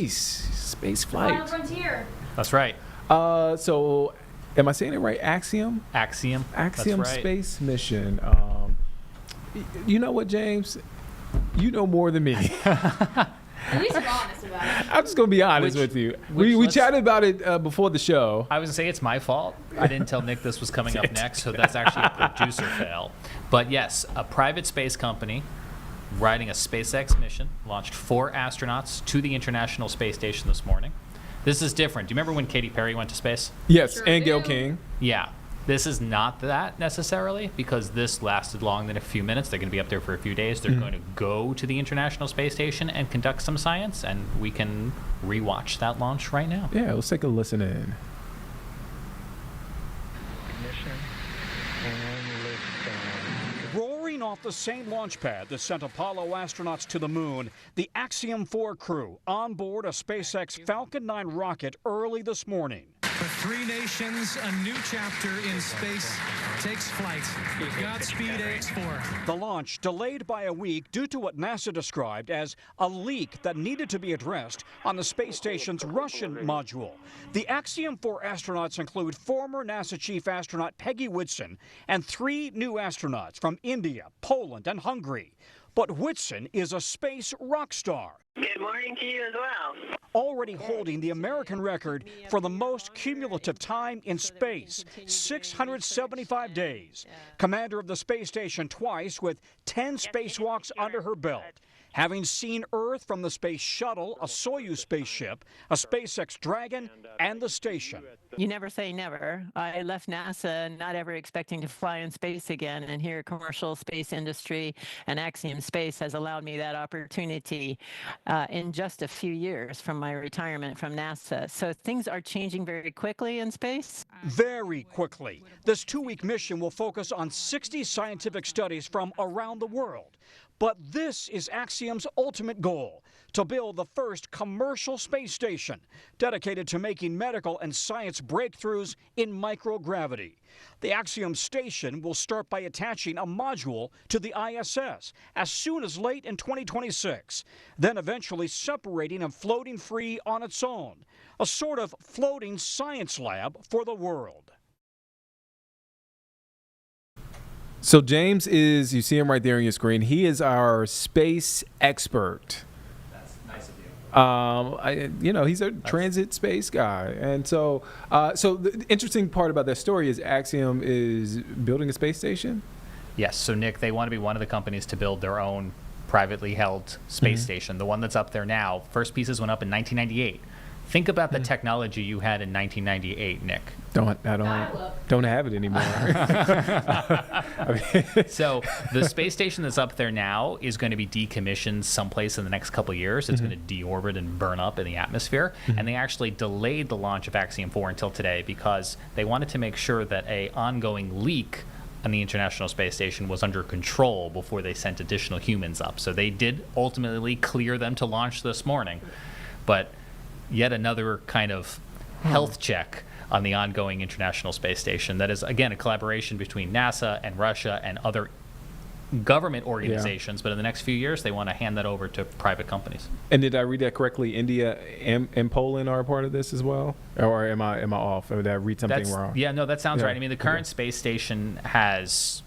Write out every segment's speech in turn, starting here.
Space Final flight. frontier. That's right. So, am I saying it right? Axiom Axiom. That's right. Space Mission. You know what, James? You know more than me. At least you're honest about it. I'm just gonna be honest with you. We chatted about it before the show. I was gonna say it's my fault. I didn't tell Nick this was coming up next, so that's actually a producer fail. But yes, a private space company riding a SpaceX mission launched 4 astronauts to the International Space Station this morning. This is different. Do you remember when Katy Perry went to space? Yes, Sure and Gail do. King. Yeah. This is not that necessarily, because this lasted longer than a few minutes. They're going to be up there for a few days. They're going to go to the International Space Station and conduct some science, and we can rewatch that launch right now. Yeah, let's take a listen in. Roaring off the same launch pad that sent Apollo astronauts to the moon, the Axiom 4 crew on board a SpaceX Falcon 9 rocket early this morning. For 3 nations, a new chapter in space takes flight. Godspeed, AX4. The launch delayed by a week due to what NASA described as a leak that needed to be addressed on the space station's Russian module. The Axiom 4 astronauts include former NASA chief astronaut Peggy Whitson and 3 new astronauts from India, Poland, and Hungary. But Whitson is a space rock star. Good morning to you as well. Already holding the American record for the most cumulative time in space, 675 days. Commander of the space station twice with 10 spacewalks under her belt. Having seen Earth from the space shuttle, a Soyuz spaceship, a SpaceX Dragon, and the station. You never say never. I left NASA not ever expecting to fly in space again, and here commercial space industry and Axiom Space has allowed me that opportunity in just a few years from my retirement from NASA. So things are changing very quickly in space. Very quickly. This 2-week mission will focus on 60 scientific studies from around the world. But this is Axiom's ultimate goal, to build the first commercial space station dedicated to making medical and science breakthroughs in microgravity. The Axiom station will start by attaching a module to the I.S.S. as soon as late in 2026, then eventually separating and floating free on its own, a sort of floating science lab for the world. So James is, you see him right there on your screen. He is our space expert. That's nice of you. He's a transit space guy. And so the interesting part about that story is Axiom is building a space station. Yes. So, Nick, they want to be one of the companies to build their own privately held space station. The one that's up there now, first pieces went up in 1998. Think about the technology you had in 1998, Nick. I don't have it anymore. So the space station that's up there now is going to be decommissioned someplace in the next couple of years. It's going to deorbit and burn up in the atmosphere. And they actually delayed the launch of Axiom 4 until today because they wanted to make sure that a ongoing leak on the International Space Station was under control before they sent additional humans up. So they did ultimately clear them to launch this morning. But yet another kind of health check on the ongoing International Space Station. That is, again, a collaboration between NASA and Russia and other government organizations. But in the next few years, they want to hand that over to private companies. And did I read that correctly? India and Poland are a part of this as well? Or am I off? Or did I read something wrong? Yeah, no, that sounds right. I mean, the current space station has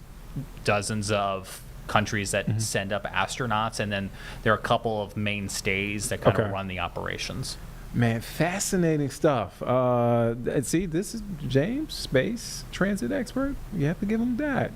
dozens of countries that send up astronauts, and then there are a couple of mainstays that kind of run the operations. Man, fascinating stuff. See, this is James, space transit expert. You have to give him that.